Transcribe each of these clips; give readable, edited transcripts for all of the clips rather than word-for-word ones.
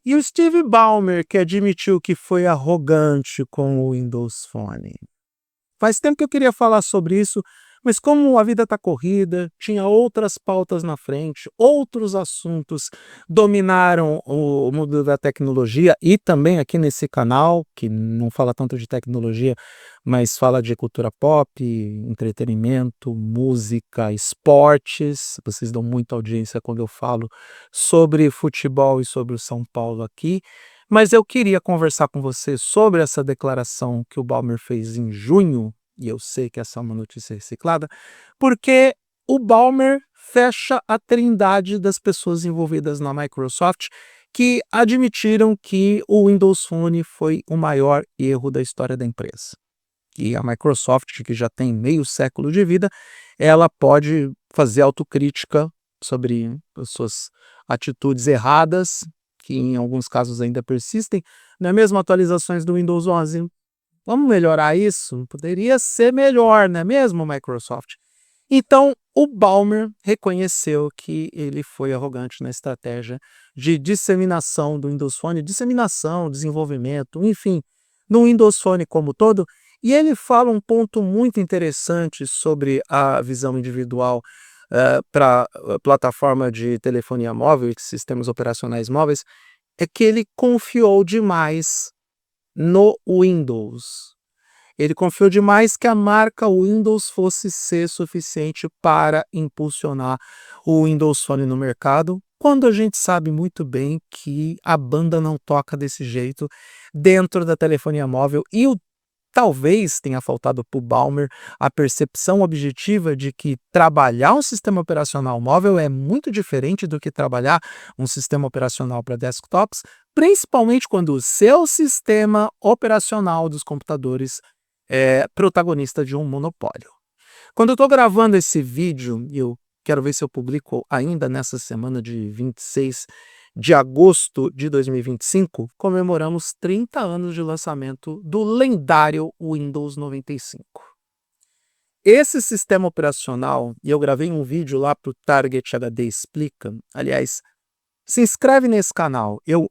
E o Steve Ballmer, que admitiu que foi arrogante com o Windows Phone. Faz tempo que eu queria falar sobre isso, mas como a vida está corrida, tinha outras pautas na frente, outros assuntos dominaram o mundo da tecnologia e também aqui nesse canal, que não fala tanto de tecnologia, mas fala de cultura pop, entretenimento, música, esportes. Vocês dão muita audiência quando eu falo sobre futebol e sobre o São Paulo aqui. Mas eu queria conversar com você sobre essa declaração que o Ballmer fez em junho, e eu sei que essa é uma notícia reciclada, porque o Ballmer fecha a trindade das pessoas envolvidas na Microsoft que admitiram que o Windows Phone foi o maior erro da história da empresa. E a Microsoft, que já tem meio século de vida, ela pode fazer autocrítica sobre as suas atitudes erradas, que em alguns casos ainda persistem, não é mesmo? Atualizações do Windows 11. Vamos melhorar isso? Poderia ser melhor, não é mesmo, Microsoft? Então, o Ballmer reconheceu que ele foi arrogante na estratégia de disseminação do Windows Phone, disseminação, desenvolvimento, enfim, no Windows Phone como todo, e ele fala um ponto muito interessante sobre a visão individual para a plataforma de telefonia móvel e sistemas operacionais móveis, é que ele confiou demais no Windows. Ele confiou demais que a marca Windows fosse ser suficiente para impulsionar o Windows Phone no mercado, quando a gente sabe muito bem que a banda não toca desse jeito dentro da telefonia móvel e talvez tenha faltado para o Ballmer a percepção objetiva de que trabalhar um sistema operacional móvel é muito diferente do que trabalhar um sistema operacional para desktops, principalmente quando o seu sistema operacional dos computadores é protagonista de um monopólio. Quando eu estou gravando esse vídeo, e eu quero ver se eu publico ainda nessa semana de 26 de agosto de 2025, comemoramos 30 anos de lançamento do lendário Windows 95. Esse sistema operacional, e eu gravei um vídeo lá para o Target HD Explica, aliás, se inscreve nesse canal. Eu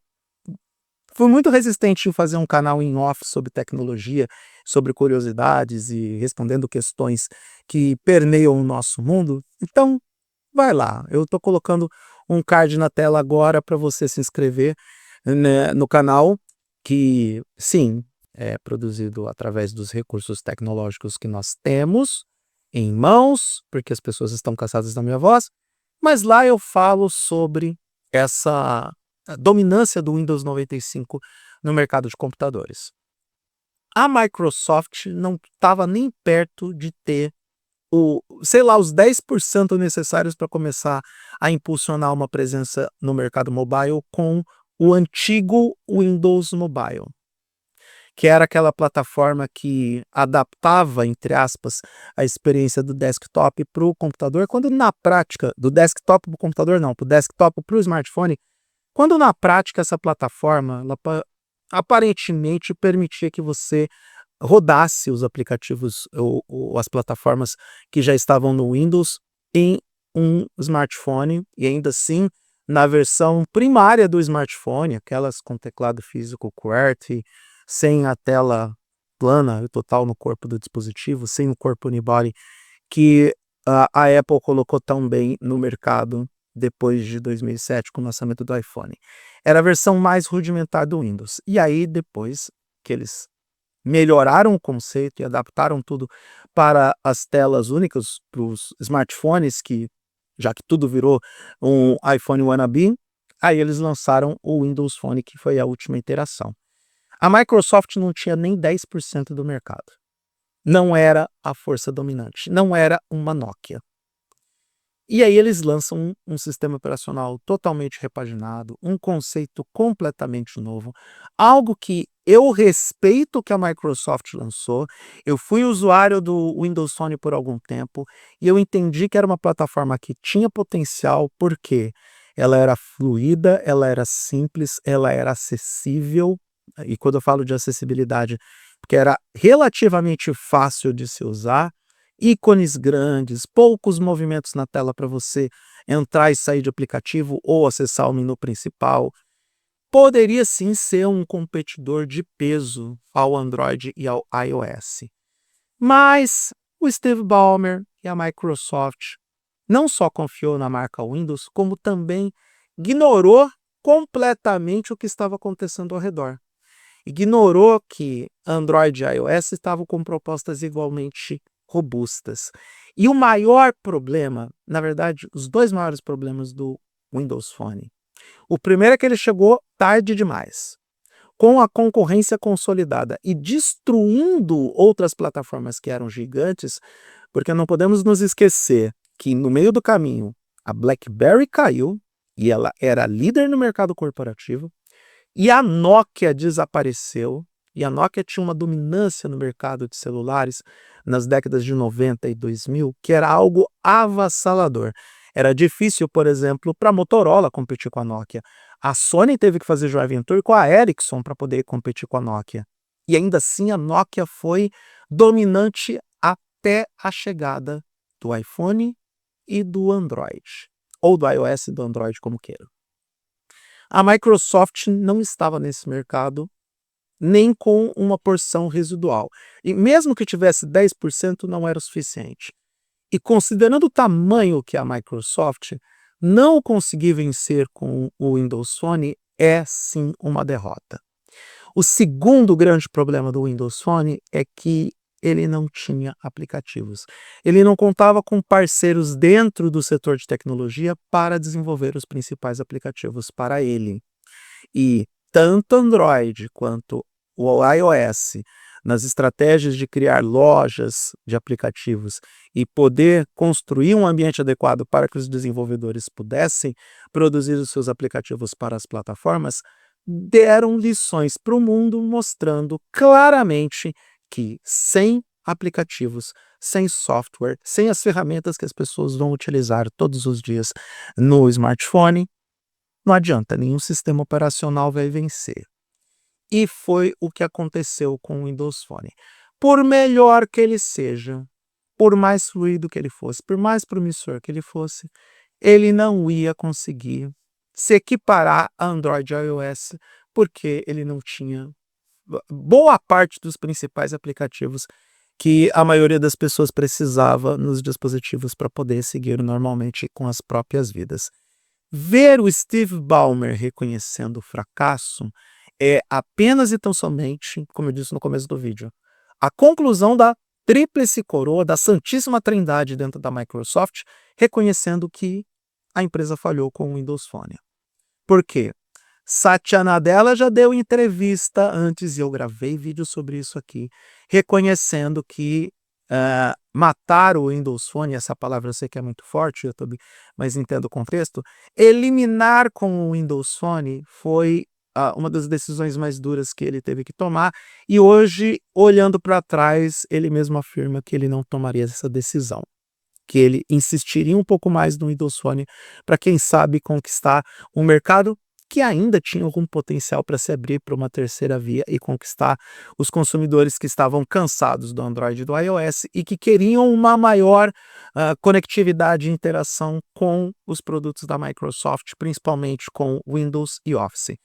fui muito resistente em fazer um canal em off sobre tecnologia, sobre curiosidades e respondendo questões que permeiam o nosso mundo. Então, vai lá. Eu estou colocando um card na tela agora para você se inscrever, né, no canal, que sim, é produzido através dos recursos tecnológicos que nós temos em mãos, porque as pessoas estão cansadas da minha voz, mas lá eu falo sobre essa dominância do Windows 95 no mercado de computadores. A Microsoft não estava nem perto de ter sei lá, os 10% necessários para começar a impulsionar uma presença no mercado mobile com o antigo Windows Mobile, que era aquela plataforma que adaptava, entre aspas, a experiência do desktop para o computador, quando na prática, do desktop para o computador não, para o desktop para o smartphone, quando na prática essa plataforma, ela aparentemente permitia que você rodasse os aplicativos ou as plataformas que já estavam no Windows em um smartphone, e ainda assim na versão primária do smartphone, aquelas com teclado físico QWERTY, sem a tela plana total no corpo do dispositivo, sem o corpo unibody, que a Apple colocou tão bem no mercado depois de 2007 com o lançamento do iPhone. Era a versão mais rudimentar do Windows. E aí depois que eles melhoraram o conceito e adaptaram tudo para as telas únicas, para os smartphones, que já que tudo virou um iPhone wannabe, aí eles lançaram o Windows Phone, que foi a última iteração. A Microsoft não tinha nem 10% do mercado. Não era a força dominante, não era uma Nokia. E aí eles lançam um sistema operacional totalmente repaginado, um conceito completamente novo, algo que eu respeito que a Microsoft lançou. Eu fui usuário do Windows Phone por algum tempo e eu entendi que era uma plataforma que tinha potencial, porque ela era fluida, ela era simples, ela era acessível. E quando eu falo de acessibilidade, porque era relativamente fácil de se usar, ícones grandes, poucos movimentos na tela para você entrar e sair de aplicativo ou acessar o menu principal. poderia sim ser um competidor de peso ao Android e ao iOS. Mas o Steve Ballmer e a Microsoft não só confiou na marca Windows, como também ignorou completamente o que estava acontecendo ao redor. Ignorou que Android e iOS estavam com propostas igualmente robustas. E o maior problema, na verdade, os dois maiores problemas do Windows Phone. O primeiro é que ele chegou tarde demais, com a concorrência consolidada e destruindo outras plataformas que eram gigantes, porque não podemos nos esquecer que no meio do caminho a BlackBerry caiu e ela era líder no mercado corporativo, e a Nokia desapareceu, e a Nokia tinha uma dominância no mercado de celulares nas décadas de 90 e 2000, que era algo avassalador. Era difícil, por exemplo, para a Motorola competir com a Nokia. A Sony teve que fazer joint venture com a Ericsson para poder competir com a Nokia. E ainda assim a Nokia foi dominante até a chegada do iPhone e do Android, ou do iOS e do Android, como queira. A Microsoft não estava nesse mercado nem com uma porção residual. E mesmo que tivesse 10%, não era o suficiente. E considerando o tamanho que a Microsoft, não conseguir vencer com o Windows Phone é sim uma derrota. O segundo grande problema do Windows Phone é que ele não tinha aplicativos. Ele não contava com parceiros dentro do setor de tecnologia para desenvolver os principais aplicativos para ele. E tanto Android quanto o iOS, nas estratégias de criar lojas de aplicativos e poder construir um ambiente adequado para que os desenvolvedores pudessem produzir os seus aplicativos para as plataformas, deram lições para o mundo mostrando claramente que sem aplicativos, sem software, sem as ferramentas que as pessoas vão utilizar todos os dias no smartphone, não adianta, nenhum sistema operacional vai vencer. E foi o que aconteceu com o Windows Phone. Por melhor que ele seja, por mais fluido que ele fosse, por mais promissor que ele fosse, ele não ia conseguir se equiparar a Android e iOS, porque ele não tinha boa parte dos principais aplicativos que a maioria das pessoas precisava nos dispositivos para poder seguir normalmente com as próprias vidas. Ver o Steve Ballmer reconhecendo o fracasso é apenas e tão somente, como eu disse no começo do vídeo, a conclusão da tríplice coroa, da Santíssima Trindade dentro da Microsoft, reconhecendo que a empresa falhou com o Windows Phone. Por quê? Satya Nadella já deu entrevista antes, e eu gravei vídeo sobre isso aqui, reconhecendo que matar o Windows Phone, essa palavra eu sei que é muito forte, YouTube, mas entendo o contexto, eliminar com o Windows Phone foi uma das decisões mais duras que ele teve que tomar, e hoje, olhando para trás, ele mesmo afirma que ele não tomaria essa decisão, que ele insistiria um pouco mais no Windows Phone para, quem sabe, conquistar um mercado que ainda tinha algum potencial para se abrir para uma terceira via e conquistar os consumidores que estavam cansados do Android e do iOS e que queriam uma maior conectividade e interação com os produtos da Microsoft, principalmente com Windows e Office.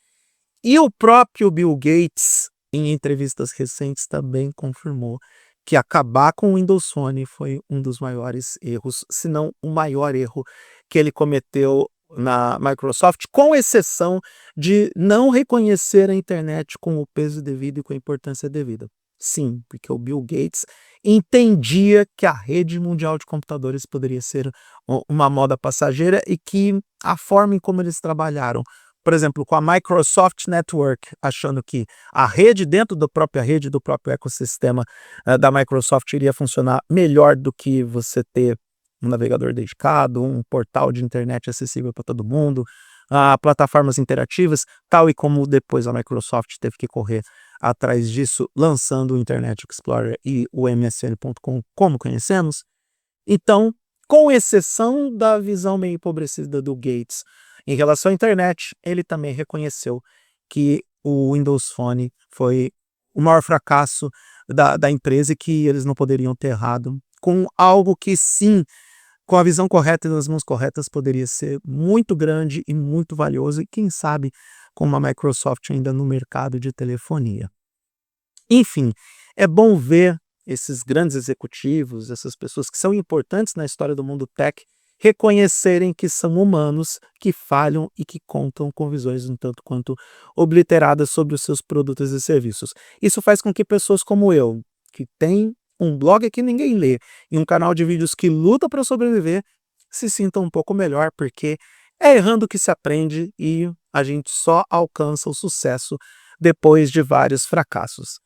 E o próprio Bill Gates, em entrevistas recentes, também confirmou que acabar com o Windows Phone foi um dos maiores erros, se não o maior erro que ele cometeu na Microsoft, com exceção de não reconhecer a internet com o peso devido e com a importância devida. Sim, porque o Bill Gates entendia que a rede mundial de computadores poderia ser uma moda passageira e que a forma em como eles trabalharam, por exemplo, com a Microsoft Network, achando que a rede dentro da própria rede, do próprio ecossistema da Microsoft iria funcionar melhor do que você ter um navegador dedicado, um portal de internet acessível para todo mundo, plataformas interativas, tal e como depois a Microsoft teve que correr atrás disso, lançando o Internet Explorer e o MSN.com como conhecemos. Então, com exceção da visão meio empobrecida do Gates em relação à internet, ele também reconheceu que o Windows Phone foi o maior fracasso da empresa e que eles não poderiam ter errado com algo que, sim, com a visão correta e nas mãos corretas, poderia ser muito grande e muito valioso e, quem sabe, com uma Microsoft ainda no mercado de telefonia. Enfim, é bom ver esses grandes executivos, essas pessoas que são importantes na história do mundo tech, reconhecerem que são humanos, que falham e que contam com visões um tanto quanto obliteradas sobre os seus produtos e serviços. Isso faz com que pessoas como eu, que tem um blog que ninguém lê e um canal de vídeos que luta para sobreviver, se sintam um pouco melhor, porque é errando que se aprende e a gente só alcança o sucesso depois de vários fracassos.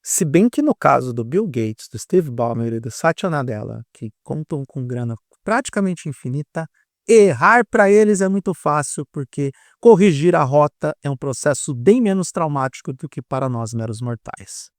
Se bem que no caso do Bill Gates, do Steve Ballmer e do Satya Nadella, que contam com grana praticamente infinita, errar para eles é muito fácil, porque corrigir a rota é um processo bem menos traumático do que para nós meros mortais.